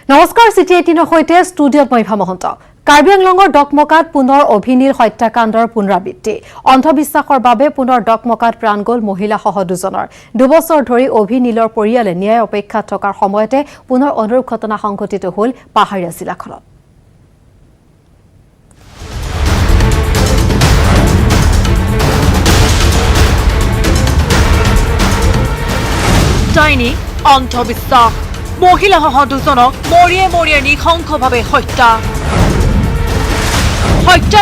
নমস্কাৰ চিটি 18 সৈতে ষ্টুডিঅ'ত মই মহন্ত কাৰ্বি আংলঙৰ ডকমকাত পুনৰ অভিনীল হত্যাকাণ্ডৰ পুনৰাবৃত্তি অন্ধবিশ্বাসৰ বাবে পুনৰ ডকমকাত প্ৰাণ গ'ল মহিলাসহ দুজনৰ দুবছৰ ধৰি অভিনীলৰ পৰিয়ালে ন্যায় অপেক্ষাত থকাৰ সময়তে পুনৰ অনুৰূপ ঘটনা সংঘটিত হ'ল পাহাৰীয়া জিলাখনত ডাইনী অন্ধবিশ্বাস মহিলাসহ দুজনক মৰিয়ে নিশংসভাৱে হত্যা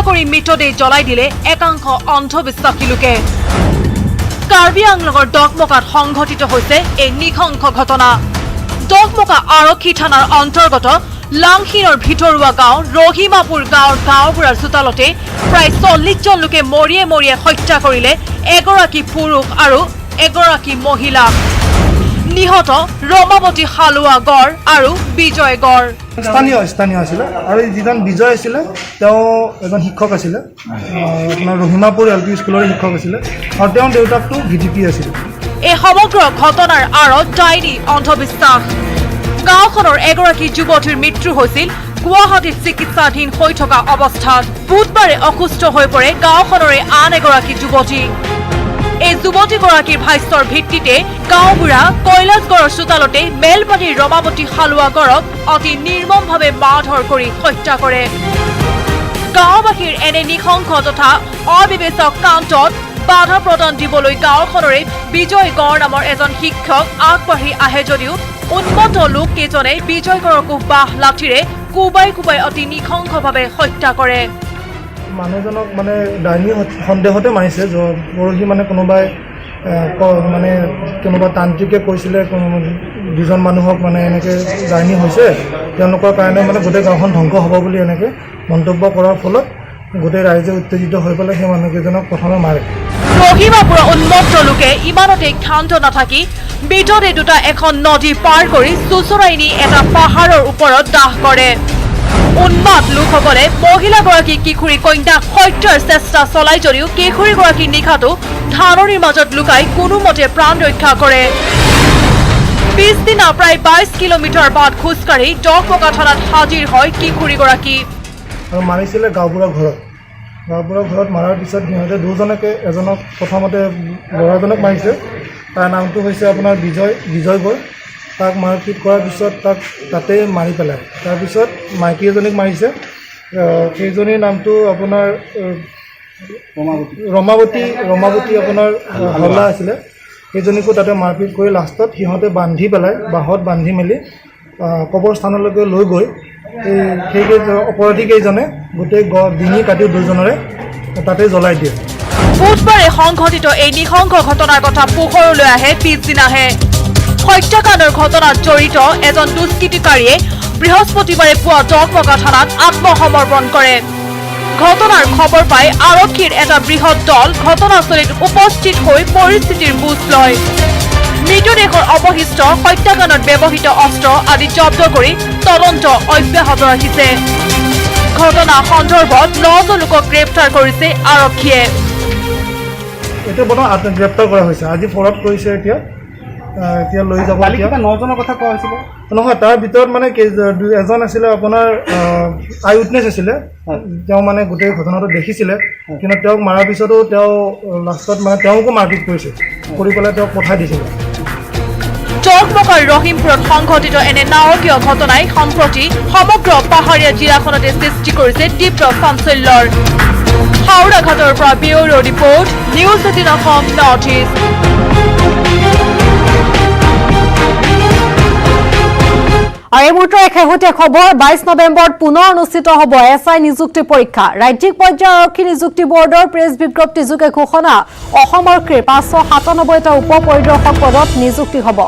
কৰি মৃতদেহ জ্বলাই দিলে একাংশ অন্ধবিশ্বাসী লোকে কাৰ্বি আংলঙৰ ডকমকাত সংঘটিত হৈছে এই নিশংস ঘটনা ডকমকা আৰক্ষী থানাৰ অন্তৰ্গত লাংখিৰৰ ভিতৰুৱা গাঁও ৰহিমাপুৰ গাঁৱৰ গাঁওবুঢ়াৰ চোতালতে প্ৰায় 40 জন লোকে মৰিয়ে হত্যা কৰিলে এগৰাকী পুৰুষ আৰু এগৰাকী মহিলা নিহত ৰমাৱতী হালুৱা গড় আৰু বিজয় গড় স্থানীয় আছিল আৰু যিজন বিজয় আছিল তেওঁ এজন শিক্ষক আছিল আপোনাৰ ৰহিমাপুৰ এলপি স্কুলৰ শিক্ষক আছিল আৰু তেওঁৰ দেউতাকটো ভিডিপি আছিল এই সমগ্ৰ ঘটনাৰ আঁৰত ডাইনী অন্ধবিশ্বাস গাঁওখনৰ এগৰাকী যুৱতীৰ মৃত্যু হৈছিল গুৱাহাটীত চিকিৎসাধীন হৈ থকা অৱস্থাত বুধবাৰে অসুস্থ হৈ পৰে গাঁওখনৰে আন এগৰাকী যুৱতী এই যুৱতীগৰাকীৰ ভাষ্যৰ ভিত্তিতে গাঁওবুঢ়া কৈলাশগড়ৰ চোতালতে মেলপানীৰ ৰমাৱতী হালুৱা গড়ক অতি নিৰ্মমভাৱে মাৰধৰ কৰি হত্যা কৰে গাঁওবাসীৰ এনে নিশংস তথা অবিবেচক কাণ্ডত বাধা প্ৰদান দিবলৈ গাঁওখনৰে বিজয় গড় নামৰ এজন শিক্ষক আগবাঢ়ি আহে যদিও উন্মত্ত লোক কেইজনে বিজয় গড়কো বাহ লাঠিৰে কোবাই অতি নিশংসভাৱে হত্যা কৰে মানুহজনক মানে ডাইনী সন্দেহতে মাৰিছে পৰহি মানে কোনোবাই মানে কোনোবা তান্ত্ৰিকে কৈছিলে দুজন মানুহক মানে এনেকৈ ডাইনী হৈছে তেওঁলোকৰ কাৰণে মানে গোটেই গাঁওখন ধ্বংস হ'ব বুলি এনেকৈ মন্তব্য কৰাৰ ফলত গোটেই ৰাইজে উত্তেজিত হৈ পেলাই সেই মানুহকেইজনক প্ৰথমে মাৰে ৰহিমাপুৰৰ উন্মত্ত লোকে ইমানতে ক্ষান্ত নাথাকি মৃতদেহ দুটা এখন নদী পাৰ কৰি চুচৰাই নি এটা পাহাৰৰ ওপৰত দাহ কৰে উন্মাদ লোকসকলে মহিলাগৰাকী কিশোৰী কন্যাক হত্যাৰ চেষ্টা চলাই যদিও কিশোৰীগৰাকী নিশাটো ধাননিৰ মাজত লুকাই কোনোমতে প্ৰাণ ৰক্ষা কৰে পিছদিনা প্ৰায় 22 কিলোমিটাৰ বাট খোজকাঢ়ি ডকমকা থানাত হাজিৰ হয় কিশোৰীগৰাকী আৰু মাৰিছিলে গাঁওবুঢ়াৰ ঘৰত মাৰাৰ পিছত সিহঁতে দুজনকে এজনক প্ৰথমতে ল'ৰাজনক মাৰিছে তাৰ নামটো হৈছে আপোনাৰ বিজয় গড় তাক মাৰপিট কৰাৰ পিছত তাক তাতেই মাৰি পেলায় তাৰপিছত মাইকী এজনীক মাৰিছে সেইজনীৰ নামটো আপোনাৰ ৰমাৱতী আপোনাৰ হল্লা আছিলে সেইজনীকো তাতে মাৰপিট কৰি লাষ্টত সিহঁতে বান্ধি পেলাই বাঁহত বান্ধি মেলি কবৰস্থানলৈকে লৈ গৈ সেই অপৰাধীকেইজনে গোটেই ডিঙি কাটি দুজনৰে তাতে জ্বলাই দিয়ে বুধবাৰে সংঘটিত এই নিশংস ঘটনাৰ কথা পোহৰলৈ আহে পিছদিনাহে হত্যাকাণ্ডৰ ঘটনাত জড়িত এজন দুষ্কৃতিকাৰীয়ে বৃহস্পতিবাৰে পুৱা ডকমকা থানাত আত্মসমৰ্পণ কৰে ঘটনাৰ খবৰ পাই আৰক্ষীৰ এটা বৃহৎ দল ঘটনাস্থলীত উপস্থিত হৈ পৰিস্থিতিৰ বুজ লয় মৃতদেহৰ অৱশিষ্ট হত্যাকাণ্ডত ব্যৱহৃত অস্ত্ৰ আদি জব্দ কৰি তদন্ত অব্যাহত ৰাখিছে ঘটনা সন্দৰ্ভত 9জন লোকক গ্ৰেপ্তাৰ কৰিছে আৰক্ষীয়ে এতিয়া বৰ্তমান গ্ৰেপ্তাৰ কৰা হৈছে আজি ফৰত কৰিছে এতিয়া লৈ যাব 9জনৰ কথা কোৱা হৈছিলে নহয় তাৰ ভিতৰত মানে এজন আছিলে আপোনাৰ আই উইটনেছ আছিলে তেওঁ মানে গোটেই ঘটনাটো দেখিছিলে কিন্তু তেওঁক মাৰাৰ পিছতো তেওঁ লাষ্টত মানে তেওঁকো মাৰপিট কৰিছে কৰি পেলাই তেওঁক পঠাই দিছিলে ডকমকাৰ ৰহিমপুৰত সংঘটিত এনে নাৰকীয় ঘটনাই সম্প্ৰতি সমগ্ৰ পাহাৰীয়া জিলাখনতে সৃষ্টি কৰিছে তীব্ৰ চাঞ্চল্যৰ হাওৰা ঘাটৰ পৰা bureau report news 18 Assam north east আৰু এই মুহূৰ্তৰ শেহতীয়া খবৰ 22 নৱেম্বৰত পুনৰ অনুষ্ঠিত হ'ব এছআই নিযুক্তি পৰীক্ষা ৰাজ্যিক পৰ্যায়ৰ আৰক্ষী নিযুক্তি বৰ্ডৰ প্ৰেছ বিজ্ঞপ্তি যোগে ঘোষণা অসম আৰক্ষীৰ 597টা উপ পৰিদৰ্শক পদত নিযুক্তি হ'ব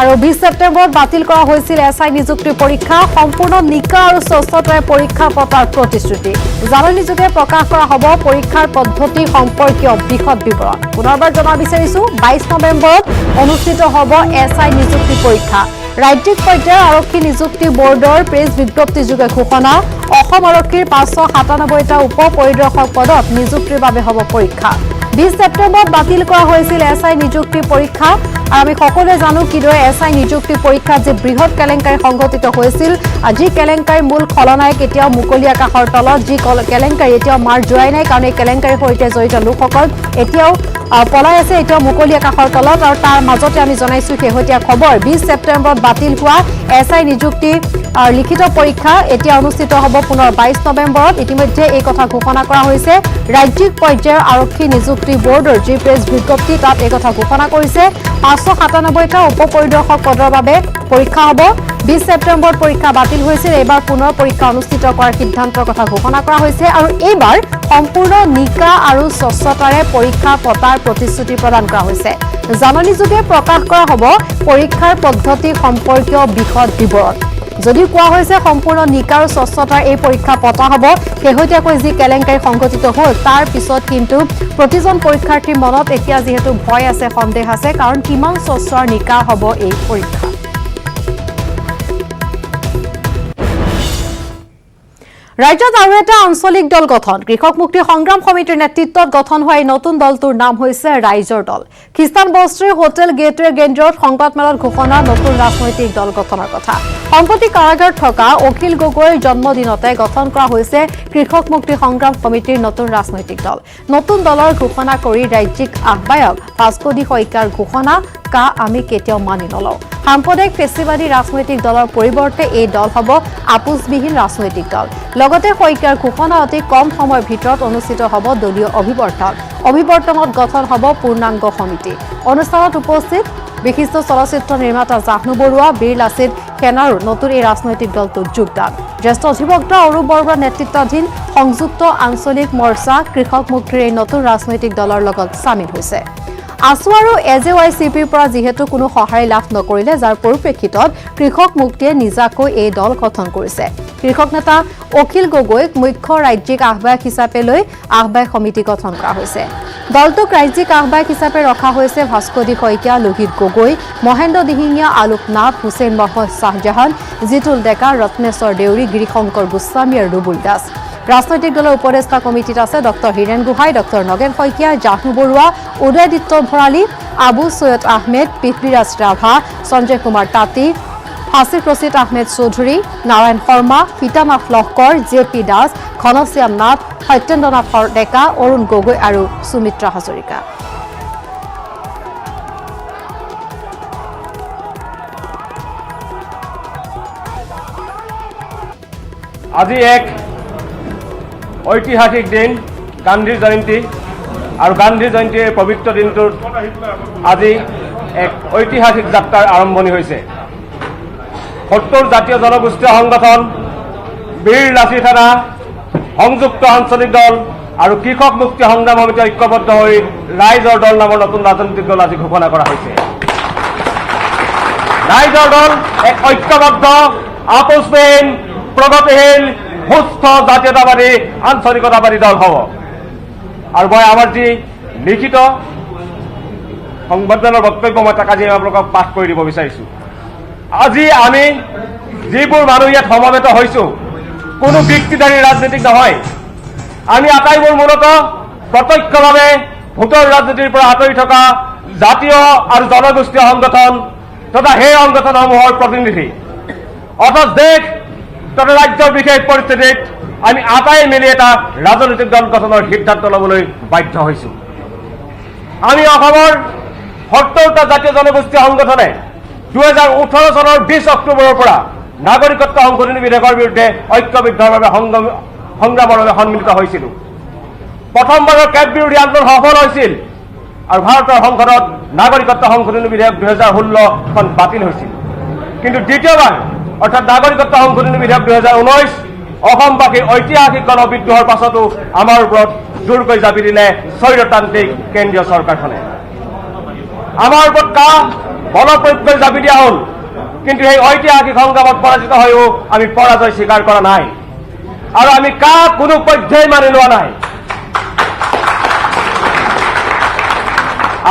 আৰু 20 ছেপ্টেম্বৰত বাতিল কৰা হৈছিল এছআই নিযুক্তি পৰীক্ষা সম্পূৰ্ণ নিকা আৰু স্বচ্ছতাৰে পৰীক্ষা পতাৰ প্ৰতিশ্ৰুতি জাননীযোগে প্ৰকাশ কৰা হ'ব পৰীক্ষাৰ পদ্ধতি সম্পৰ্কীয় বিশদ বিৱৰণ পুনৰবাৰ জনাব বিচাৰিছো 22 নৱেম্বৰত অনুষ্ঠিত হ'ব এছআই নিযুক্তি পৰীক্ষা ৰাজ্যিক পৰ্যায়ৰ আৰক্ষী নিযুক্তি বৰ্ডৰ প্ৰেছ বিজ্ঞপ্তি যোগে ঘোষণা অসম আৰক্ষীৰ 597টা উপ পৰিদৰ্শক পদত নিযুক্তিৰ বাবে হ'ব পৰীক্ষা 20 ছেপ্টেম্বৰত বাতিল কৰা হৈছিল এছআই নিযুক্তি পৰীক্ষা আৰু আমি সকলোৱে জানো কিদৰে এছআই নিযুক্তি পৰীক্ষাত যে বৃহৎ কেলেংকাৰী সংঘটিত হৈছিল আজি কেলেংকাৰীৰ মূল খলনায়ক এতিয়াও মুকলি আকাশৰ তলত যি কেলেংকাৰী এতিয়াও মাৰ যোৱাই নাই কাৰণ এই কেলেংকাৰীৰ সৈতে জড়িত লোকসকল এতিয়াও পলাই আছে এতিয়াও মুকলি আকাশৰ তলত আৰু তাৰ মাজতে আমি জনাইছো শেহতীয়া খবৰ 20 ছেপ্টেম্বৰত বাতিল হোৱা এছআই নিযুক্তি লিখিত পৰীক্ষা এতিয়া অনুষ্ঠিত হ'ব পুনৰ 22 নৱেম্বৰত ইতিমধ্যে এই কথা ঘোষণা কৰা হৈছে ৰাজ্যিক পৰ্যায়ৰ আৰক্ষী নিযুক্তি বৰ্ডৰ যি প্ৰেছ বিজ্ঞপ্তি তাত এই কথা ঘোষণা কৰিছে 597টা উপ পৰিদৰ্শক পদৰ বাবে পৰীক্ষা হ'ব 20 ছেপ্টেম্বৰত পৰীক্ষা বাতিল হৈছিল এইবাৰ পুনৰ পৰীক্ষা অনুষ্ঠিত কৰাৰ সিদ্ধান্তৰ কথা ঘোষণা কৰা হৈছে আৰু এইবাৰ সম্পূৰ্ণ নিকা আৰু স্বচ্ছতাৰে পৰীক্ষা পতাৰ প্ৰতিশ্ৰুতি প্ৰদান কৰা হৈছে জাননীযোগে প্ৰকাশ কৰা হ'ব পৰীক্ষাৰ পদ্ধতি সম্পৰ্কীয় বিশদ বিৱৰণ যদিও কোৱা হৈছে সম্পূৰ্ণ নিকা আৰু স্বচ্ছতাৰ এই পৰীক্ষা পতা হ'ব শেহতীয়াকৈ যি কেলেংকাৰী সংঘটিত হ'ল তাৰ পিছত কিন্তু প্ৰতিজন পৰীক্ষাৰ্থীৰ মনত এতিয়া যিহেতু ভয় আছে সন্দেহ আছে কাৰণ কিমান স্বচ্ছ আৰু নিকা হ'ব এই পৰীক্ষা ৰাজ্যত আৰু এটা আঞ্চলিক দল গঠন কৃষক মুক্তি সংগ্ৰাম সমিতিৰ নেতৃত্বত গঠন হোৱা এই নতুন দলটোৰ নাম হৈছে ৰাইজৰ দল খ্ৰীষ্টান বস্তিৰ হোটেল গেটৱে কেন্দ্ৰত সংবাদমেলত ঘোষণা নতুন ৰাজনৈতিক দল গঠনৰ কথা সম্প্ৰতি কাৰাগাৰত থকা অখিল গগৈৰ জন্মদিনতে গঠন কৰা হৈছে কৃষক মুক্তি সংগ্ৰাম সমিতিৰ নতুন ৰাজনৈতিক দল নতুন দলৰ ঘোষণা কৰি ৰাজ্যিক আহ্বায়ক ভাস্কোদি শইকীয়াৰ ঘোষণা কা আমি কেতিয়াও মানি নলওঁ সাম্প্ৰদায়িক ফেচিবাদী ৰাজনৈতিক দলৰ পৰিৱৰ্তে এই দল হ'ব আপোচবিহীন ৰাজনৈতিক দল লগতে শইকীয়াৰ ঘোষণা অতি কম সময়ৰ ভিতৰত অনুষ্ঠিত হ'ব দলীয় অভিৱৰ্তনত গঠন হ'ব পূৰ্ণাংগ সমিতি অনুষ্ঠানত উপস্থিত বিশিষ্ট চলচ্চিত্ৰ নিৰ্মাতা জাহ্নু বৰুৱা বীৰ লাচিত সেনাৰো নতুন এই ৰাজনৈতিক দলটোত যোগদান জ্যেষ্ঠ অধিবক্তা অৰূপ বৰুৱাৰ নেতৃত্বাধীন সংযুক্ত আঞ্চলিক মৰ্চা কৃষক মুক্তিৰ এই নতুন ৰাজনৈতিক দলৰ লগত চামিল হৈছে আছু আৰু এজেৱাইচিপিৰ পৰা যিহেতু কোনো সহায় লাভ নকৰিলে যাৰ পৰিপ্ৰেক্ষিতত কৃষক মুক্তিয়ে নিজাকৈ এই দল গঠন কৰিছে কৃষক নেতা অখিল গগৈক মুখ্য ৰাজ্যিক আহ্বায়ক হিচাপে লৈ আহ্বায়ক সমিতি গঠন কৰা হৈছে দলটোক ৰাজ্যিক আহ্বায়ক হিচাপে ৰখা হৈছে ভাস্কোদি শইকীয়া লোহিত গগৈ মহেন্দ্ৰ দিহিঙীয়া আলোক নাথ হুছেইন মহম্মদ শ্বাহজাহান জিতুল ডেকা ৰত্নেশ্বৰ দেউৰী গিৰিশংকৰ গোস্বামী আৰু ৰুবুল দাস ৰাজনৈতিক দলৰ উপদেষ্টা কমিটিত আছে ডক্টৰ হীৰেণ গোহাঁই ডক্টৰ নগেন শইকীয়া জাহ্নু বৰুৱা উদয়দিত্য ভৰালী আবু সৈয়দ আহমেদ পৃথ্বীৰাজ ৰাভা সঞ্জয় কুমাৰ তাঁতী ফাছিৰ ৰছিদ আহমেদ চৌধুৰী নাৰায়ণ শৰ্মা ফিতানাথ লহকৰ জে পি দাস ঘনশ্যাম নাথ সত্যেন্দ্ৰনাথ ডেকা অৰুণ গগৈ আৰু সুমিত্ৰা হাজৰিকা আজি এক ঐতিহাসিক দিন গান্ধী জয়ন্তী আৰু গান্ধী জয়ন্তীৰ পবিত্ৰ দিনটোত আজি এক ঐতিহাসিক যাত্ৰাৰ আৰম্ভণি হৈছে ৭০ জাতীয় জনগোষ্ঠীয় সংগঠন বীৰ লাচিত সেনা সংযুক্ত আঞ্চলিক দল আৰু কৃষক মুক্তি সংগ্ৰাম সমিতি ঐক্যবদ্ধ হৈ ৰাইজৰ দল নামৰ নতুন ৰাজনৈতিক দল আজি ঘোষণা কৰা হৈছে ৰাইজৰ দল এক ঐক্যবদ্ধ আপোচবিহীন প্ৰগতিশীল সুস্থ জাতীয়তাবাদী আঞ্চলিকতাবাদী দল হ'ব আৰু মই আমাৰ যি লিখিত সংবাদমেলৰ বক্তব্য মই তাক আজি আপোনালোকক পাঠ কৰি দিব বিচাৰিছোঁ আজি আমি যিবোৰ মানুহ ইয়াত সমবেত হৈছোঁ কোনো ব্যক্তিধাৰী ৰাজনীতিক নহয় আমি আটাইবোৰ মূলতঃ প্ৰত্যক্ষভাৱে ভোটৰ ৰাজনীতিৰ পৰা আঁতৰি থকা জাতীয় আৰু জনগোষ্ঠীয় সংগঠন তথা সেই সংগঠনসমূহৰ প্ৰতিনিধি অথচ দেশ তথা ৰাজ্যৰ বিশেষ পৰিস্থিতিত আমি আটাই মিলি এটা ৰাজনৈতিক দল গঠনৰ সিদ্ধান্ত ল'বলৈ বাধ্য হৈছোঁ আমি অসমৰ ৭০টা জাতীয় জনগোষ্ঠীয় সংগঠনে 2018 চনৰ 20 অক্টোবৰৰ পৰা নাগৰিকত্ব সংশোধনী বিধেয়কৰ বিৰুদ্ধে ঐক্যবদ্ধভাৱে সংগ্ৰামৰ বাবে সন্মিলিত হৈছিলোঁ প্ৰথমবাৰৰ কেব বিৰোধী আন্দোলন সফল হৈছিল আৰু ভাৰতৰ সংসদত নাগৰিকত্ব সংশোধনী বিধেয়ক 2016 খন বাতিল হৈছিল কিন্তু দ্বিতীয়বাৰ অৰ্থাৎ নাগৰিকত্ব সংশোধনী বিধেয়ক 2019 অসমবাসীৰ ঐতিহাসিক গণবিদ্ৰোহৰ পাছতো আমাৰ ওপৰত জোৰকৈ জাপি দিলে স্বৈৰতান্ত্ৰিক কেন্দ্ৰীয় চৰকাৰখনে আমাৰ ওপৰত বলপ্ৰয়োগ কৰি জাপি দিয়া হ'ল কিন্তু এই ঐতিহাসিক সংগ্ৰামত পৰাজিত হৈও আমি পৰাজয় স্বীকাৰ কৰা নাই আৰু আমি কোনো পৰ্যায় মানি লোৱা নাই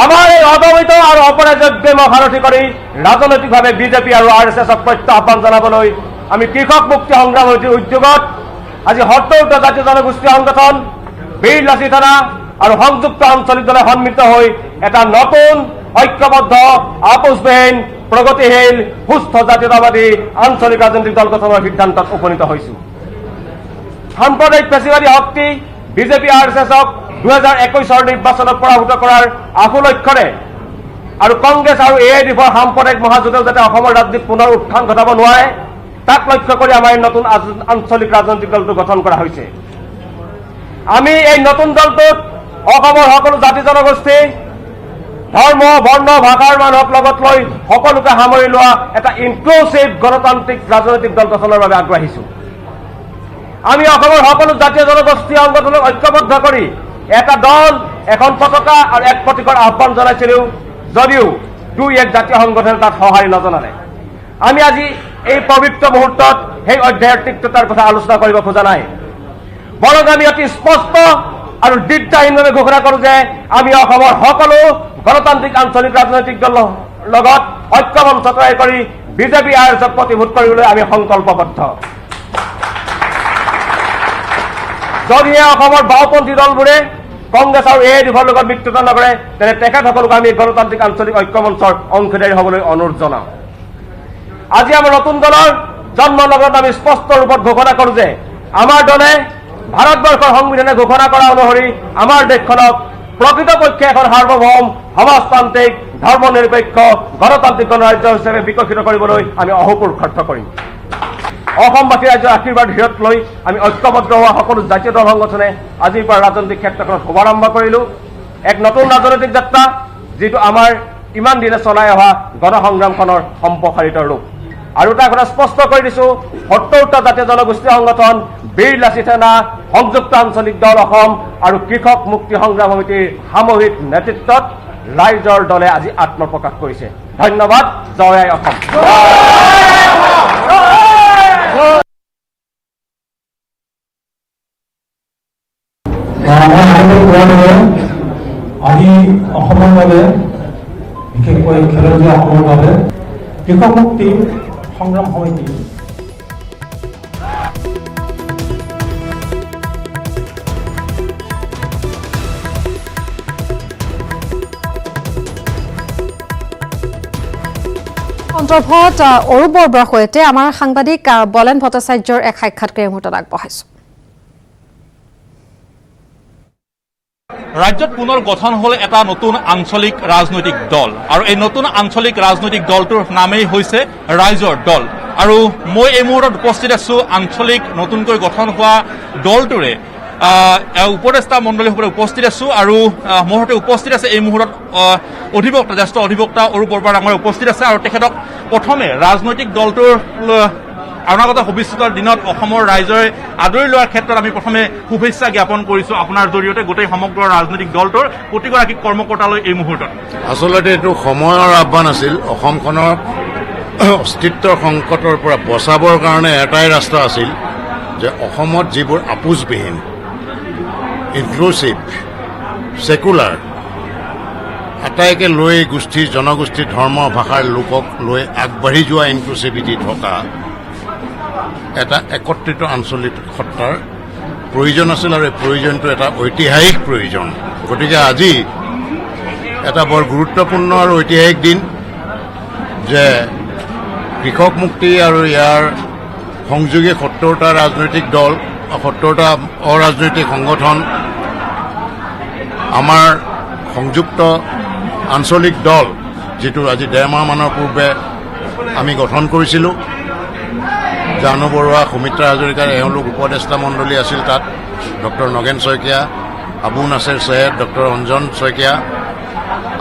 আমাৰ এই অদমিত আৰু অপৰাজয় মহাৰথী কৰি ৰাজনৈতিকভাৱে বিজেপি আৰু আৰএছএছক প্ৰত্যাহ্বান জনাবলৈ আমি কৃষক মুক্তি সংগ্ৰাম সমিতিৰ উদ্যোগত আজি ৭০টা জাতীয় জনগোষ্ঠীয় সংগঠন বীৰ লাচিত সেনা আৰু সংযুক্ত আঞ্চলিক দলে সন্মিলিত হৈ এটা নতুন ঐক্যবদ্ধ আপোচবিহীন প্ৰগতিশীল সুস্থ জাতীয়তাবাদী আঞ্চলিক ৰাজনৈতিক দল গঠনৰ সিদ্ধান্তত উপনীত হৈছো। সাম্প্ৰদায়িক পেশীবাদী শক্তি বিজেপি RSSক 2021 নিৰ্বাচনত পৰাভূত কৰাৰ আশু লক্ষ্যৰে আৰু কংগ্ৰেছ আৰু AIDFৰ সাম্প্ৰদায়িক মহাজোঁটেও যাতে অসমৰ ৰাজনীতিত পুনৰ উত্থান ঘটাব নোৱাৰে তাক লক্ষ্য কৰি আমাৰ নতুন আঞ্চলিক ৰাজনৈতিক দলটো গঠন কৰা হৈছে। আমি এই নতুন দলটোত অসমৰ সকলো জাতি জনগোষ্ঠী ধৰ্ম বৰ্ণ ভাষাৰ মানুহক লগত লৈ সকলোকে সামৰি লোৱা এটা ইনক্লুচিভ গণতান্ত্ৰিক ৰাজনৈতিক দল গঠনৰ বাবে আগবাঢ়িছো। আমি অসমৰ সকলো জাতীয় জনগোষ্ঠী সংগঠনক ঐক্যবদ্ধ কৰি এটা দল এখন পতাকা আৰু এক প্ৰতীকৰ আহ্বান জনাইছিলো যদিও দুই এক জাতীয় সংগঠনে তাত সঁহাৰি নজনালে। আমি আজি এই পবিত্ৰ মুহূৰ্তত সেই অধ্যায়ৰ তিক্ততাৰ কথা আলোচনা কৰিব খোজা নাই, বৰং আমি অতি স্পষ্ট আৰু দ্বিধাহীনভাৱে ঘোষণা কৰোঁ যে আমি অসমৰ সকলো গণতান্ত্ৰিক আঞ্চলিক ৰাজনৈতিক দলৰ লগত ঐক্যমঞ্চ তৈয়াৰ কৰি বিজেপি RSSক প্ৰতিভূত কৰিবলৈ আমি সংকল্পবদ্ধ। যদিহে অসমৰ বাওঁপন্থী দলবোৰে কংগ্ৰেছ আৰু AIDFৰ লগত মিত্ৰতা নকৰে তেনে তেখেতসকলক আমি গণতান্ত্ৰিক আঞ্চলিক ঐক্যমঞ্চৰ অংশীদাৰী হ'বলৈ অনুৰোধ জনাওঁ। আজি আমাৰ নতুন দলৰ জন্মৰ লগত আমি স্পষ্ট ৰূপত ঘোষণা কৰোঁ যে আমাৰ দলে ভাৰতবৰ্ষৰ সংবিধানে ঘোষণা কৰা অনুসৰি আমাৰ দেশখনক প্ৰকৃতপক্ষে এখন সাৰ্বভৌম সমাজতান্ত্ৰিক ধৰ্ম নিৰপেক্ষ গণতান্ত্ৰিক গণৰাজ্য হিচাপে বিকশিত কৰিবলৈ আমি অহোপুৰুষাৰ্থ কৰিম। অসমবাসী ৰাজ্যৰ আশীৰ্বাদ হিৰত লৈ আমি ঐক্যবদ্ধ হোৱা সকলো জাতীয় দল সংগঠনে আজিৰ পৰা ৰাজনৈতিক ক্ষেত্ৰখনত শুভাৰম্ভ কৰিলোঁ এক নতুন ৰাজনৈতিক যাত্ৰা, যিটো আমাৰ ইমান দিনে চলাই অহা গণসংগ্ৰামখনৰ সম্প্ৰসাৰিত ৰূপ। আৰু এটা কথা স্পষ্ট কৰি দিছো, ৭০টা জাতীয় জনগোষ্ঠী সংগঠন, বীৰ লাচিত সেনা, সংযুক্ত আঞ্চলিক দল অসম আৰু কৃষক মুক্তি সংগ্ৰাম সমিতিৰ সামূহিক নেতৃত্বত ৰাইজৰ দলে আজি আত্মপ্ৰকাশ কৰিছে। ধন্যবাদ। জয় আই অসম। আজি অসমৰ বাবে বিশেষকৈ খেলুৱৈ অসমৰ বাবে কৃষক মুক্তি সংগ্ৰাম সমিতি অন্তৰ্ভত অৰূপ বৰবৰাৰ সৈতে আমাৰ সাংবাদিক বলেন ভট্টাচাৰ্যৰ এক সাক্ষাৎকাৰ মুহূৰ্তত আগবঢ়াইছো। ৰাজ্যত পুনৰ গঠন হ'ল এটা নতুন আঞ্চলিক ৰাজনৈতিক দল আৰু এই নতুন আঞ্চলিক ৰাজনৈতিক দলটোৰ নামেই হৈছে ৰাইজৰ দল। আৰু মই এই মুহূৰ্তত উপস্থিত আছো আঞ্চলিক নতুনকৈ গঠন হোৱা দলটোৰে উপদেষ্টা মণ্ডলীসকলে উপস্থিত আছো আৰু মোৰ সৈতে উপস্থিত আছে এই মুহূৰ্তত অধিবক্তা জ্যেষ্ঠ অধিবক্তা অৰূপ বৰবৰা ডাঙৰীয়া উপস্থিত আছে আৰু তেখেতক প্ৰথমে ৰাজনৈতিক দলটোৰ অনাগত ভৱিষ্যতৰ দিনত অসমৰ ৰাইজে আদৰি লোৱাৰ ক্ষেত্ৰত আমি প্ৰথমে শুভেচ্ছা জ্ঞাপন কৰিছো আপোনাৰ জৰিয়তে গোটেই সমগ্ৰ ৰাজনৈতিক দলটোৰ প্ৰতিগৰাকী কৰ্মকৰ্তালৈ এই মুহূৰ্তত। আচলতে এইটো সময়ৰ আহ্বান আছিল। অসমখনৰ অস্তিত্বৰ সংকটৰ পৰা বচাবৰ কাৰণে এটাই ৰাস্তা আছিল যে অসমত যিবোৰ আপোচবিহীন ইনক্লুচিভ ছেকুলাৰ আটাইকে লৈ গোষ্ঠীৰ জনগোষ্ঠীৰ ধৰ্ম ভাষাৰ লোকক লৈ আগবাঢ়ি যোৱা ইনক্লুচিভিটি থকা এটা একত্ৰিত আঞ্চলিক সত্তাৰ প্ৰয়োজন আছিল আৰু এই প্ৰয়োজনটো এটা ঐতিহাসিক প্ৰয়োজন। গতিকে আজি এটা বৰ গুৰুত্বপূৰ্ণ আৰু ঐতিহাসিক দিন যে কৃষক মুক্তি আৰু ইয়াৰ সংযোগী ৭০টা ৰাজনৈতিক দল ৭০টা অৰাজনৈতিক সংগঠন আমাৰ সংযুক্ত আঞ্চলিক দল যিটো আজি ১.৫ মাহমানৰ পূৰ্বে আমি গঠন কৰিছিলোঁ। জানু বৰুৱা, সুমিত্ৰা হাজৰিকাৰ এওঁলোক উপদেষ্টা মণ্ডলী আছিল। তাত doctor Nagen Saikia, Abu Nasser Syed, doctor Anjan Saikia.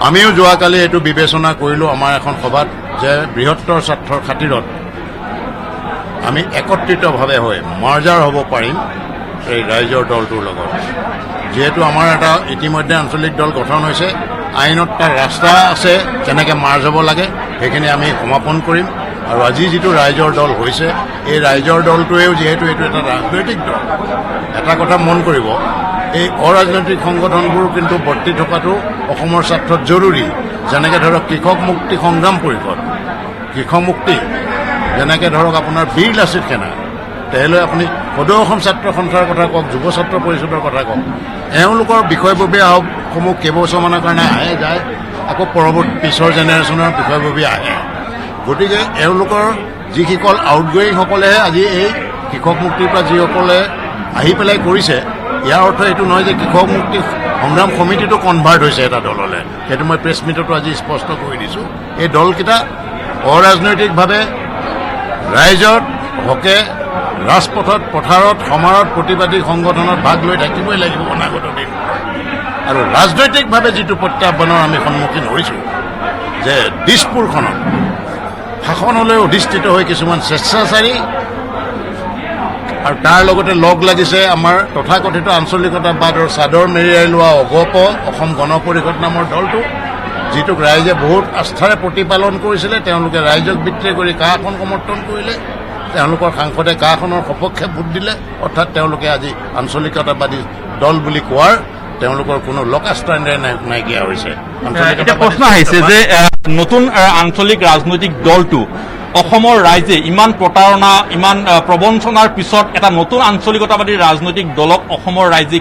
আমিও যোৱাকালি এইটো বিবেচনা কৰিলোঁ আমাৰ এখন সভাত যে বৃহত্তৰ স্বাৰ্থৰ খাতিৰত আমি একত্ৰিতভাৱে হৈ মাৰ্জাৰ হ'ব পাৰিম এই ৰাইজৰ দলটোৰ লগত। যিহেতু আমাৰ এটা ইতিমধ্যে আঞ্চলিক দল গঠন হৈছে, আইনত তাৰ ৰাস্তা আছে যেনেকৈ মাৰ্জ হ'ব লাগে, সেইখিনি আমি সমাপন কৰিম। আৰু আজি যিটো ৰাইজৰ দল হৈছে, এই ৰাইজৰ দলটোৱেও যিহেতু এইটো এটা ৰাজনৈতিক দল, এটা কথা মন কৰিব, এই অৰাজনৈতিক সংগঠনবোৰ কিন্তু বৰ্তি থকাটো অসমৰ স্বাৰ্থত জৰুৰী। যেনেকৈ ধৰক কৃষক মুক্তি সংগ্ৰাম পৰিষদ, কৃষক মুক্তি, যেনেকৈ ধৰক আপোনাৰ বীৰ লাচিত সেনা, তেতিয়াহ'লে আপুনি সদৌ অসম ছাত্ৰ সন্থাৰ কথা কওক, যুৱ ছাত্ৰ পৰিষদৰ কথা কওক, এওঁলোকৰ বিষয়ববীয়াসমূহ কেইবছৰমানৰ কাৰণে আহে যায়, আকৌ পৰৱৰ্তী পিছৰ জেনেৰেশ্যনৰ বিষয়ববী আহে গতিকে এওঁলোকৰ যিসকল আউটগয়িংসকলেহে আজি এই কৃষক মুক্তিৰ পৰা যিসকলে আহি পেলাই কৰিছে ইয়াৰ অৰ্থ এইটো নহয় যে কৃষক মুক্তি সংগ্ৰাম সমিতিটো কনভাৰ্ট হৈছে এটা দললৈ সেইটো মই প্ৰেছ মিটতো আজি স্পষ্ট কৰি দিছোঁ এই দলকেইটা অৰাজনৈতিকভাৱে ৰাইজৰ হকে ৰাজপথত পথাৰত সমাৰত প্ৰতিবাদী সংগঠনত ভাগ লৈ থাকিবই লাগিব অনাগত দিন আৰু ৰাজনৈতিকভাৱে যিটো প্ৰত্যাহ্বানৰ আমি সন্মুখীন হৈছোঁ যে দিছপুৰখনত শাসনলৈ অধিষ্ঠিত হৈ কিছুমান স্বেচ্ছাচাৰী আৰু তাৰ লগতে লগ লাগিছে আমাৰ তথাকথিত আঞ্চলিকতাবাদৰ চাদৰ মেৰিয়াই লোৱা অগপ অসম গণ পৰিষদ নামৰ দলটো যিটোক ৰাইজে বহুত আস্থাৰে প্ৰতিপালন কৰিছিলে তেওঁলোকে ৰাইজক বিত্ৰে কৰি কা এখন সমৰ্থন কৰিলে তেওঁলোকৰ সাংসদে কাখনৰ সপক্ষে ভোট দিলে অৰ্থাৎ তেওঁলোকে আজি আঞ্চলিকতাবাদী দল বুলি কোৱাৰ তেওঁলোকৰ কোনো লোকাস্থানে নাইকিয়া হৈছে এটা প্ৰশ্ন আহিছে যে নতুন আঞ্চলিক ৰাজনৈতিক দলটো অসমৰ ৰাইজে ইমান প্ৰতাৰণা ইমান প্ৰবঞ্চনাৰ পিছত এটা নতুন আঞ্চলিকতাবাদী ৰাজনৈতিক দলক অসমৰ ৰাইজে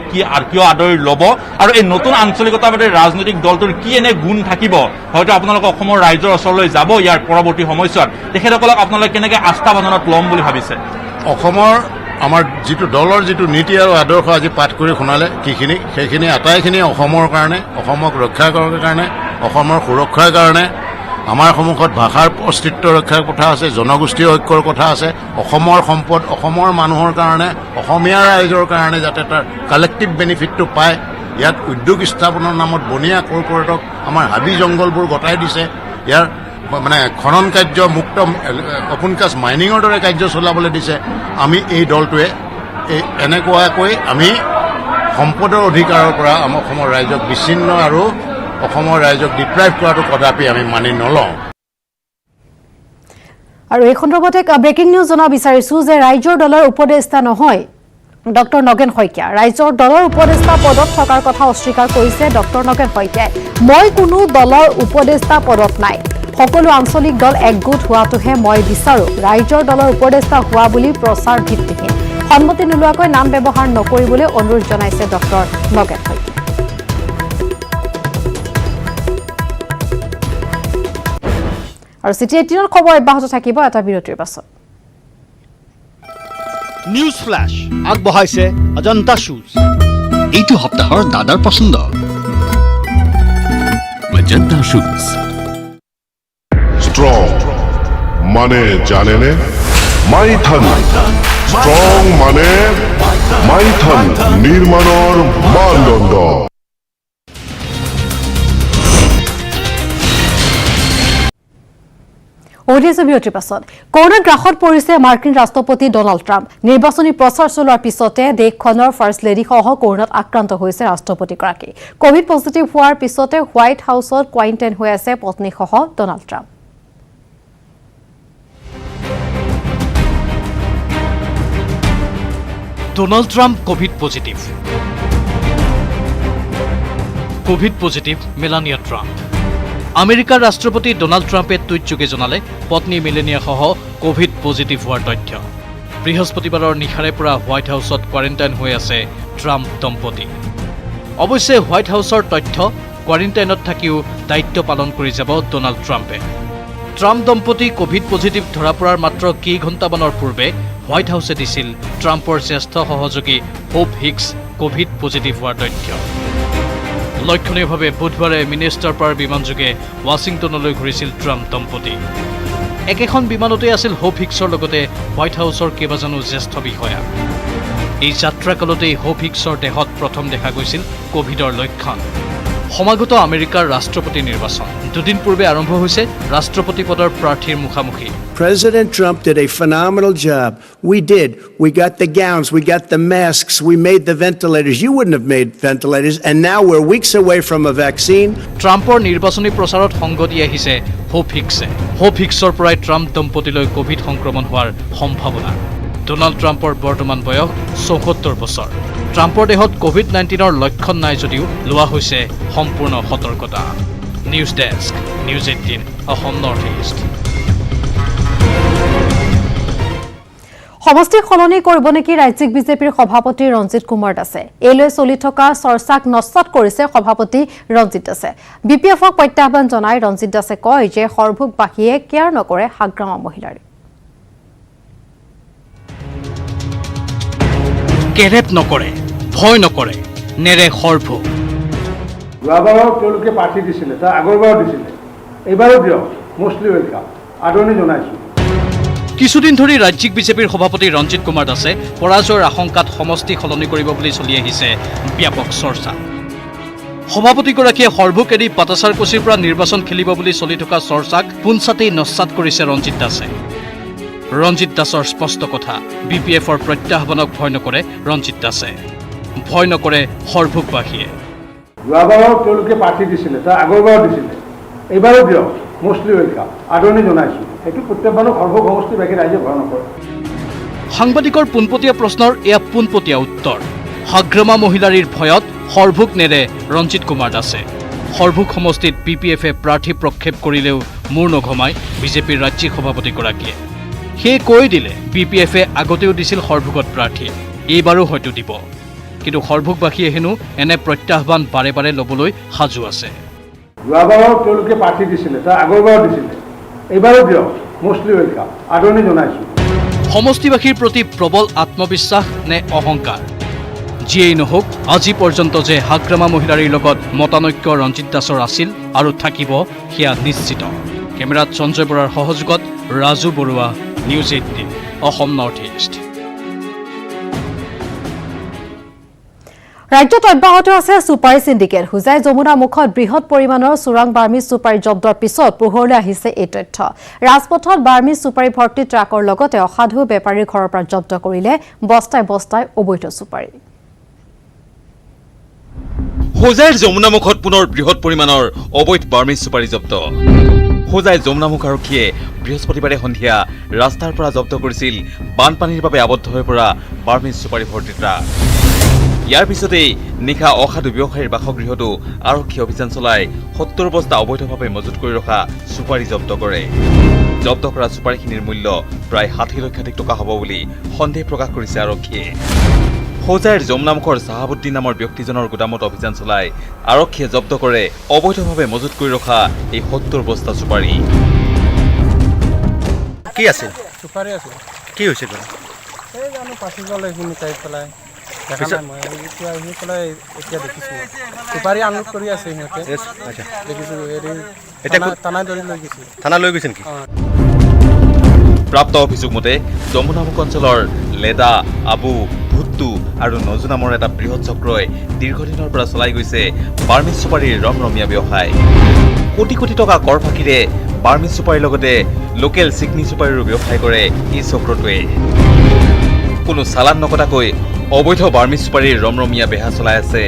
কিয় আদৰি ল'ব আৰু এই নতুন আঞ্চলিকতাবাদী ৰাজনৈতিক দলটোৰ কি এনে গুণ থাকিব হয়তো আপোনালোকে অসমৰ ৰাইজৰ ওচৰলৈ যাব ইয়াৰ পৰৱৰ্তী সময়ছোৱাত তেখেতসকলক আপোনালোকে কেনেকৈ আস্থা বান্ধনত ল'ম বুলি ভাবিছে অসমৰ আমাৰ যিটো দলৰ যিটো নীতি আৰু আদৰ্শ আজি পাঠ কৰি শুনালে সেইখিনি আটাইখিনি অসমৰ কাৰণে অসমক ৰক্ষা কৰাৰ কাৰণে অসমৰ সুৰক্ষাৰ কাৰণে আমাৰ সন্মুখত ভাষাৰ অস্তিত্ব ৰক্ষাৰ কথা আছে জনগোষ্ঠীয় ঐক্যৰ কথা আছে অসমৰ সম্পদ অসমৰ মানুহৰ কাৰণে অসমীয়া ৰাইজৰ কাৰণে যাতে তাৰ কালেক্টিভ বেনিফিটটো পায় ইয়াত উদ্যোগ স্থাপনৰ নামত বনিয়া কৰ্পৰেটক আমাৰ হাবি জংঘলবোৰ গতাই দিছে ইয়াৰ মানে খনন কাৰ্য মুক্ত অপোন কাষ্ট মাইনিঙৰ দৰে কাৰ্য চলাবলৈ দিছে আমি এই দলটোৱে এনেকুৱাকৈ আমি সম্পদৰ অধিকাৰৰ পৰা আমাৰ অসমৰ ৰাইজক বিচ্ছিন্ন আৰু অসমৰ ৰাইজক ডিপ্ৰাইভ কৰাটো কদাপি আমি মানি নলওঁ আৰু এই সন্দৰ্ভত এক ব্ৰেকিং নিউজ জনাব বিচাৰিছো যে ৰাইজৰ দলৰ উপদেষ্টা নহয় ডক্টৰ নগেন শইকীয়া ৰাইজৰ দলৰ উপদেষ্টা পদত থকাৰ কথা অস্বীকাৰ কৰিছে ডক্টৰ নগেন শইকীয়াই মই কোনো দলৰ উপদেষ্টা পদত নাই সকলো আঞ্চলিক দল একগোট হোৱাটোহে মই বিচাৰো ৰাইজৰ দলৰ উপদেষ্টা হোৱা বুলি প্ৰচাৰ ভিত্তিহীন সন্মতি নোলোৱাকৈ নাম ব্যৱহাৰ নকৰিবলৈ অনুৰোধ জনাইছে ডক্টৰ নগেন শইকীয়া আৰু চিটি 18ৰ খবৰ অব্যাহত থাকিব এটা বিৰতিৰ পাছত নিউজ ফ্ল্যাশ আগবঢ়াইছে অজন্তা শুজ এইটো সপ্তাহৰ দাদাৰ পছন্দ অজন্তা শুজ স্ট্ৰং মানে জানেনে মাইথন স্ট্ৰং মানে মাইথন নিৰ্মাণৰ মানদণ্ড অডিয়েছে বিৰতিৰ পাছত কৰোনা গ্ৰাসত পৰিছে মাৰ্কিন ৰাষ্ট্ৰপতি ডনাল্ড ট্ৰাম্প নিৰ্বাচনী প্ৰচাৰ চলোৱাৰ পিছতে দেশখনৰ ফাৰ্ষ্ট লেডি সহ কৰোনাত আক্ৰান্ত হৈছে ৰাষ্ট্ৰপতিগৰাকী কোভিড পজিটিভ হোৱাৰ পিছতে হোৱাইট হাউচত কোৱাৰেণ্টাইন হৈ আছে পত্নীসহ Donald Trump Donald Trump Covid positive Melania Trump আমেৰিকাৰ ৰাষ্ট্ৰপতি ডোনাল্ড ট্ৰাম্পে টুইটযোগে জনালে পত্নী মেলেনিয়াসহ কোভিড পজিটিভ হোৱাৰ তথ্য বৃহস্পতিবাৰৰ নিশাৰে পৰা হোৱাইট হাউচত কোৱাৰেণ্টাইন হৈ আছে ট্ৰাম্প দম্পতি অৱশ্যে হোৱাইট হাউচৰ তথ্য কোৱাৰেণ্টাইনত থাকিও দায়িত্ব পালন কৰি যাব ডোনাল্ড ট্ৰাম্পে ট্ৰাম্প দম্পতি কোভিড পজিটিভ ধৰা পৰাৰ মাত্ৰ কেইঘণ্টামানৰ পূৰ্বে হোৱাইট হাউচে দিছিল ট্ৰাম্পৰ জ্যেষ্ঠ সহযোগী হোপ হিক্স কোভিড পজিটিভ হোৱাৰ তথ্য লক্ষণীয়ভাৱে বুধবাৰে মিনেষ্টাৰ বিমানযোগে ৱাশ্বিংটনলৈ ঘূৰিছিল ট্ৰাম্প দম্পতি একেখন বিমানতে আছিল হোপ হিক্সৰ লগতে হোৱাইট হাউচৰ কেইবাজনো জ্যেষ্ঠ বিষয়া এই যাত্ৰাকালতেই হোপ হিক্সৰ দেহত প্ৰথম দেখা গৈছিল কোভিডৰ লক্ষণ সমাগত আমেৰিকাৰ ৰাষ্ট্ৰপতি নিৰ্বাচন দুদিন পূৰ্বে আৰম্ভ হৈছে ৰাষ্ট্ৰপতি পদৰ প্ৰাৰ্থীৰ মুখামুখি President Trump did a phenomenal job. We got the gowns, we got the masks, we made the ventilators. You wouldn't have made ventilators, and now we're weeks away from a vaccine. ট্ৰাম্পৰ নিৰ্বাচনী প্ৰচাৰত সংগ দি আহিছে hope হিক্সে hope হিক্সৰ পৰাই Trump দম্পতিলৈ Covid সংক্ৰমণ হোৱাৰ সম্ভাৱনা Donald ট্ৰাম্পৰ বৰ্তমান বয়স ৭৪ বছৰ ট্ৰাম্পৰ দেহত কোভিড-19ৰ লক্ষণ নাই যদিও লোৱা হৈছে সম্পূৰ্ণ সতৰ্কতা news desk news 18 Assam north east সমষ্টি সলনি কৰিব নেকি ৰাজ্যিক বিজেপিৰ সভাপতি ৰঞ্জিত কুমাৰ দাসে এইলৈ চলি থকা চৰ্চাক নস্বাত কৰিছে সভাপতি ৰঞ্জিত দাসে বিপিএফক প্ৰত্যাহ্বান জনাই ৰঞ্জিত দাসে কয় যে সৰ্বভোগবাসীয়ে কেয়াৰ নকৰে হাগ্ৰামা মহিলাৰ কেৰেপ নকৰে ভয় নকৰে নেৰে সৰ্বভোগ যোৱাবাৰো তেওঁলোকে প্ৰাৰ্থী দিছিলে তাৰ আগৰবাৰো দিছিলে এইবাৰো দিয়ক মষ্টলি ৱেলকাম আদৰণি জনাইছোঁ কিছুদিন ধৰি ৰাজ্যিক বিজেপিৰ সভাপতি ৰঞ্জিত কুমাৰ দাসে পৰাজয়ৰ আশংকাত সমষ্টি সলনি কৰিব বুলি চলি আহিছে ব্যাপক চৰ্চা সভাপতিগৰাকীয়ে সৰ্বভোগ এৰি পাটাচাৰকুছিৰ পৰা নিৰ্বাচন খেলিব বুলি চলি থকা চৰ্চাক পোনচাতেই নস্বাত কৰিছে ৰঞ্জিত দাসে ৰঞ্জিত দাসৰ স্পষ্ট কথা বিপিএফৰ প্ৰত্যাহ্বানক ভয় নকৰে ৰঞ্জিত দাসে ভয় নকৰে সৰ্বভোগবাসীয়ে যোৱাবাৰো তেওঁলোকে প্ৰাৰ্থী দিছিলে তাৰ আগৰবাৰো দিছিলে এইবাৰো দিয়ক মষ্টলি ৱেলকাম আদৰণি জনাইছোঁ সেইটো প্ৰত্যাহ্বানক সৰ্বভোগ সমষ্টিবাসী ৰাইজে ভয় নকৰে সাংবাদিকৰ পোনপটীয়া প্ৰশ্নৰ এয়া পোনপটীয়া উত্তৰ হাগ্ৰামা মহিলাৰীৰ ভয়ত সৰ্বভোগ নেৰে ৰঞ্জিত কুমাৰ দাসে সৰ্বভোগ সমষ্টিত বিপিএফে প্ৰাৰ্থী প্ৰক্ষেপ কৰিলেও মূৰ নঘমাই বিজেপিৰ ৰাজ্যিক সভাপতিগৰাকীয়ে সেই কৈ দিলে বিপিএফে আগতেও দিছিল সৰ্বভোগত প্ৰাৰ্থী এইবাৰো হয়তো দিব কিন্তু সৰ্বভোগবাসীয়ে হেনো এনে প্ৰত্যাহ্বান বাৰে বাৰে ল'বলৈ সাজু আছে যোৱাবাৰো তেওঁলোকে প্ৰাৰ্থী দিছিলে তাৰ আগৰবাৰো দিছিলে এইবাৰো দিয়ক মষ্টলি ৱেলকাম আদৰণি জনাইছোঁ সমষ্টিবাসীৰ প্ৰতি প্ৰবল আত্মবিশ্বাস নে অহংকাৰ যিয়েই নহওক আজি পৰ্যন্ত যে হাগ্ৰামা মহিলাৰীৰ লগত মতানৈক্য ৰঞ্জিত দাসৰ আছিল আৰু থাকিব সেয়া নিশ্চিত কেমেৰাত সঞ্জয় বৰাৰ সহযোগত Raju Baruah news 18 Assam north east ৰাজ্যত অব্যাহত আছে সুপাৰী সিন্ডিকেট হুজাই যমুনা মুখত বৃহৎ পৰিমাণৰ চোৰাং বাৰ্মিজ সুপাৰী জব্দৰ পিছত পোহৰলৈ আহিছে এই তথ্য ৰাজপথত বাৰ্মিজ সুপাৰী ভৰ্তি ট্ৰাকৰ লগতে অসাধু বেপাৰীৰ ঘৰৰ পৰা জব্দ কৰিলে বস্তাই বস্তাই অবৈধ সুপাৰী হুজাইৰ যমুনামুখত পুনৰ বৃহৎ পৰিমাণৰ অবৈধ বাৰ্মিজ সুপাৰী জব্দ হুজাই যমুনামুখ আৰক্ষীয়ে বৃহস্পতিবাৰে সন্ধিয়া ৰাস্তাৰ পৰা জব্দ কৰিছিল বানপানীৰ বাবে আবদ্ধ হৈ পৰা বাৰ্মিজ সুপাৰী ভৰ্তি ট্ৰাক ইয়াৰ পিছতেই নিশা অসাধু ব্যৱসায়ীৰ বাসগৃহতো আৰক্ষী অভিযান চলাই 70 বস্তা অবৈধভাৱে মজুত কৰি ৰখা সুপাৰী জব্দ কৰে জব্দ কৰা সুপাৰীখিনিৰ মূল্য প্ৰায় 60 লক্ষাধিক টকা হ'ব বুলি সন্দেহ প্ৰকাশ কৰিছে আৰক্ষীয়ে হুজাইৰ যমুনামুখৰ চাহাবুদ্দিন নামৰ ব্যক্তিজনৰ গোদামত অভিযান চলাই আৰক্ষীয়ে জব্দ কৰে অবৈধভাৱে মজুত কৰি ৰখা এই 70 বস্তা সুপাৰী কি আছে সুপাৰী আছে কি হৈছে এই জানো পাছি গ'ল এইখিনি টাইপ পেলাই দেখা নাই মই এতিয়া আহি পেলাই এতিয়া দেখিছোঁ সুপাৰী আনলোড কৰি আছে সিহঁতে আচ্ছা দেখিছোঁ এতিয়া থানাত ধৰি লৈ গৈছে থানা লৈ গৈছে নেকি প্ৰাপ্ত অভিযোগ মতে যমুনামুখ অঞ্চলৰ লেদা আবু ভুট্টু আৰু নজু নামৰ এটা বৃহৎ চক্ৰই দীৰ্ঘদিনৰ পৰা চলাই গৈছে বাৰ্মিজ সুপাৰীৰ ৰমৰমীয়া ব্যৱসায় কোটি কোটি টকা কৰ ফাঁকিৰে বাৰ্মিজ সুপাৰীৰ লগতে লোকেল চিকনি সুপাৰীৰো ব্যৱসায় কৰে এই চক্ৰটোৱে কোনো চালান নকটাকৈ অবৈধ বাৰ্মিজ সুপাৰীৰ ৰমৰমীয়া বেহা চলাই আছে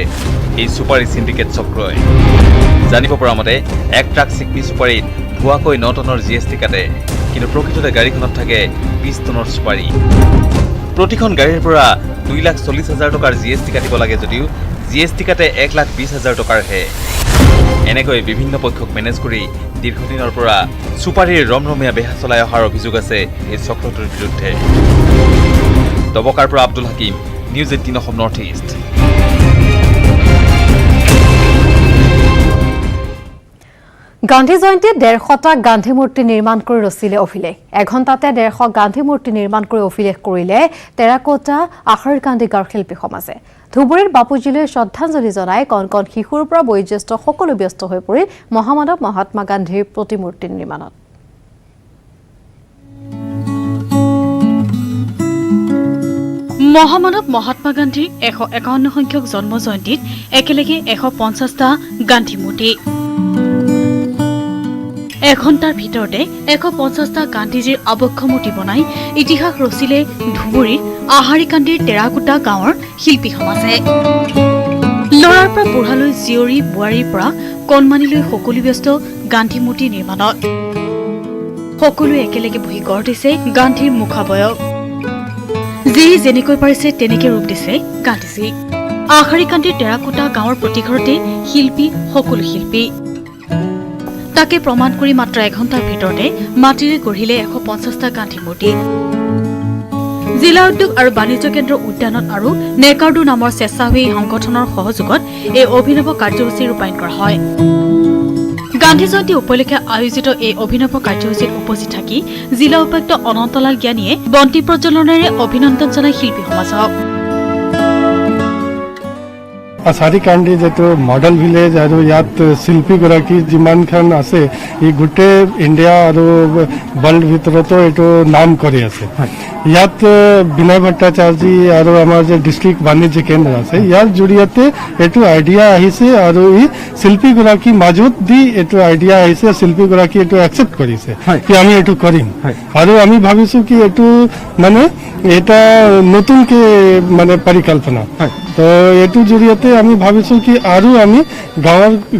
এই সুপাৰী সিন্ডিকেট চক্ৰই জানিব পৰা মতে এক ট্ৰাক চিকনি সুপাৰীত ভুৱাকৈ 9 টনৰ জিএছটি কাটে কিন্তু প্ৰকৃততে গাড়ীখনত থাকে 20 টনৰ সুপাৰী প্ৰতিখন গাড়ীৰ পৰা 2,40,000 টকাৰ জিএছটি কাটিব লাগে যদিও জিএছটি কাটে 1,20,000 টকাৰহে এনেকৈ বিভিন্ন পক্ষক মেনেজ কৰি দীৰ্ঘদিনৰ পৰা সুপাৰীৰ ৰমৰমীয়া বেহা চলাই অহাৰ অভিযোগ আছে এই চক্ৰটোৰ বিৰুদ্ধে দবকাৰ পৰা Abdul Hakim news 18 Assam north East Gandhi জয়ন্তীত 150টা গান্ধী মূৰ্তি নিৰ্মাণ কৰি ৰচিলে অভিলেখ এঘণ্টাতে 150 গান্ধী মূৰ্তি নিৰ্মাণ কৰি অভিলেখ কৰিলে টেৰাকোটা আখৰ গান্ধী গাঁৱৰ শিল্পী সমাজে ধুবুৰীত বাপুজীলৈ শ্ৰদ্ধাঞ্জলি জনাই কণ কণ শিশুৰ পৰা বয়োজ্যেষ্ঠ সকলো ব্যস্ত হৈ পৰি মহামানৱ মহাত্মা গান্ধীৰ প্ৰতিমূৰ্তি নিৰ্মাণত মহামানৱ মহাত্মা গান্ধীৰ 151 সংখ্যক জন্ম জয়ন্তীত একেলগে 150টা গান্ধী মূৰ্তি এঘণ্টাৰ ভিতৰতে 150টা গান্ধীজীৰ আবক্ষ মূৰ্তি বনাই ইতিহাস ৰচিলে ধুবুৰীৰ আহাৰিকান্দিৰ টেৰাকোটা গাঁৱৰ শিল্পী সমাজে লৰাৰ পৰা বুঢ়ালৈ জীয়ৰী বোৱাৰীৰ পৰা কণমানিলৈ সকলো ব্যস্ত গান্ধী মূৰ্তি নিৰ্মাণত সকলোৱে একেলগে বহি গঢ় দিছে গান্ধীৰ মুখাবয়ব যি যেনেকৈ পাৰিছে তেনেকৈ ৰূপ দিছে গান্ধীজী আহাৰিকান্দিৰ টেৰাকোটা গাঁৱৰ প্ৰতি ঘৰতে শিল্পী সকলো শিল্পী তাকে প্ৰমাণ কৰি মাত্ৰ এঘণ্টাৰ ভিতৰতে মাটিৰে গঢ়িলে 150টা গান্ধী মূৰ্তি জিলা উদ্যোগ আৰু বাণিজ্য কেন্দ্ৰ উদ্যানত আৰু নেকাৰ্ডু নামৰ স্বেচ্ছাসেৱী সংগঠনৰ সহযোগত এই অভিনৱ কাৰ্যসূচী ৰূপায়ণ কৰা হয়। গান্ধী জয়ন্তী উপলক্ষে আয়োজিত এই অভিনৱ কাৰ্যসূচীত উপস্থিত থাকি জিলা উপায়ুক্ত অনন্তলাল জ্ঞানীয়ে বন্তি প্ৰজ্বলনেৰে অভিনন্দন জনায় শিল্পী সমাজক। আচাৰী কান্দি যিটো মডেল ভিলেজ আৰু ইয়াত শিল্পীগৰাকী যিমানখন আছে ই গোটেই ইণ্ডিয়া আৰু ৱৰ্ল্ড ভিতৰতো এইটো নাম কৰি আছে। ইয়াত বিনয় ভট্টাচাৰ্যী আৰু আমাৰ যে ডিষ্ট্ৰিক্ট বাণিজ্য কেন্দ্ৰ আছে ইয়াৰ জৰিয়তে এইটো আইডিয়া আহিছে আৰু ই শিল্পীগৰাকীৰ মাজত দি এইটো আইডিয়া আহিছে, শিল্পীগৰাকী এইটো একচেপ্ট কৰিছে কি আমি এইটো কৰিম। আৰু আমি ভাবিছো কি এইটো মানে এটা নতুনকে মানে পৰিকল্পনা। তো এইটোৰ জৰিয়তে আমি ভাবিছো কি আৰু আমি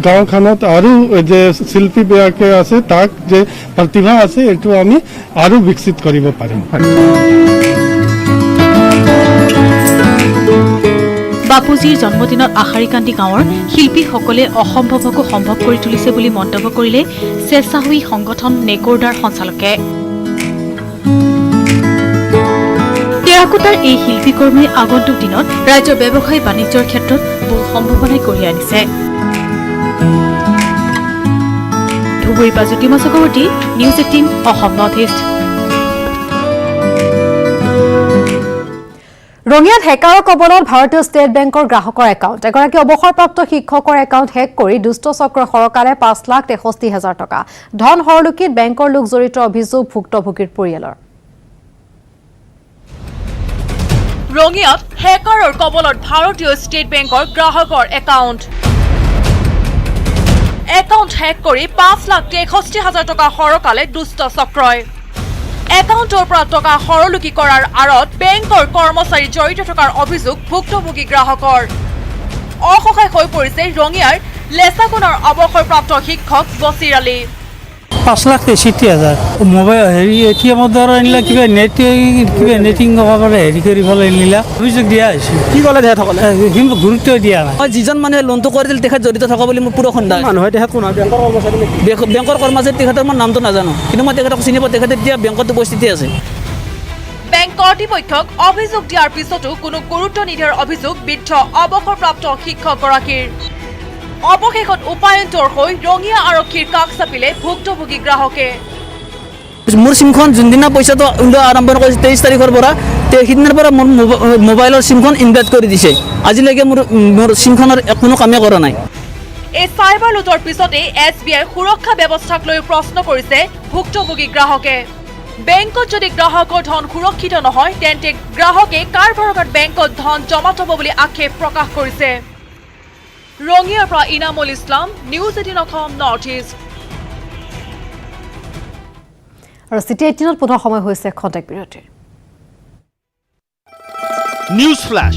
গাঁওখনত আৰু যে শিল্পীবিলাকে আছে তাক যে প্ৰতিভা আছে এইটো আমি আৰু বিকশিত কৰিব পাৰিম। বাপুজীৰ জন্মদিনত আশাৰীকান্দি গাঁৱৰ শিল্পীসকলে অসম্ভৱকো সম্ভৱ কৰি তুলিছে বুলি মন্তব্য কৰিলে স্বেচ্ছাসেৱী সংগঠন নেকোৰ্ডাৰ সঞ্চালকে। টেৰাকোটাৰ এই শিল্পীকৰ্মীয়ে আগন্তুক দিনত ৰাজ্যৰ ব্যৱসায় বাণিজ্যৰ ক্ষেত্ৰত বহু সম্ভাৱনাই কঢ়িয়াই আনিছে। ধুবুৰীৰ পৰা Jyotima Chakraborty, news 18 Assam north East. ৰঙিয়াত হেকাৰৰ কবলত ভাৰতীয় ষ্টেট বেংকৰ গ্ৰাহকৰ একাউণ্ট। এগৰাকী অৱসৰপ্ৰাপ্ত শিক্ষকৰ একাউণ্ট হেক কৰি দুষ্ট চক্ৰই সৰকালে 5,63,000 টকা। ধন হৰলুকিত বেংকৰ লোক জড়িত অভিযোগ ভুক্তভোগীৰ পৰিয়ালৰ। ৰঙিয়াত হেকাৰৰ কবলত ভাৰতীয় ষ্টেট বেংকৰ গ্ৰাহকৰ একাউণ্ট হেক কৰি 5,63,000 টকা সৰকালে দুষ্ট চক্ৰই। একাউণ্টৰ পৰা টকা সৰলুকি কৰাৰ আঁৰত বেংকৰ কৰ্মচাৰী জড়িত থকাৰ অভিযোগ ভুক্তভোগী গ্ৰাহকৰ। অসহায় হৈ পৰিছে ৰঙিয়াৰ লেচাকুনৰ অৱসৰপ্ৰাপ্ত শিক্ষক বছিৰ আলী। 5,63,000 মোবাইল হেৰি এটিএমৰ দ্বাৰা আনিলা কিবা নেটিং হেৰি কৰি পেলাই আনিলা অভিযোগ দিয়া হৈছে। কি ক'লে তেখেতসকলে গুৰুত্ব দিয়া নাই। যিজন মানুহে লোনটো কৰিছিল তেখেত জড়িত থকা বুলি মোৰ পুৰো সন্দেহ। মানুহে তেখেত কোন বেংকৰ কৰ্মচাৰী তেখেতৰ মই নামটো নাজানো, কিন্তু মই তেখেতক চিনি পাওঁ। তেখেতে এতিয়া বেংকত উপস্থিতি আছে। বেংক কৰ্তৃপক্ষক অভিযোগ দিয়াৰ পিছতো কোনো গুৰুত্ব নিদিয়াৰ অভিযোগ বৃদ্ধ অৱসৰপ্ৰাপ্ত শিক্ষকগৰাকীৰ। অৱশেষত উপায়ন্তৰ হৈ ৰঙিয়া আৰক্ষীৰ কাষ চাপিলে ভুক্তভোগী গ্ৰাহকে। মোৰ চিমখন যোনদিনা পইচাটো ওলোৱা আৰম্ভ কৰিছে 23 তাৰিখৰ পৰা, সেইদিনাৰ পৰা মোৰ মোবাইলৰ চিমখন ইনভেট কৰি দিছে। আজিলৈকে মোৰ চিমখনৰ কোনো কামেই কৰা নাই। এই চাইবাৰ লুটৰ পিছতে SBI সুৰক্ষা ব্যৱস্থাক লৈ প্ৰশ্ন কৰিছে ভুক্তভোগী গ্ৰাহকে। বেংকত যদি গ্ৰাহকৰ ধন সুৰক্ষিত নহয় তেন্তে গ্ৰাহকে কাৰ ভৰসাত বেংকত ধন জমা থব বুলি আক্ষেপ প্ৰকাশ কৰিছে। ৰঙিয়াৰ পৰা Inamul Islam, news 18 Assam north east. আৰু চিটি 18ত পুনৰ সময় হৈছে খন্তেক বিৰতিৰ। News flash.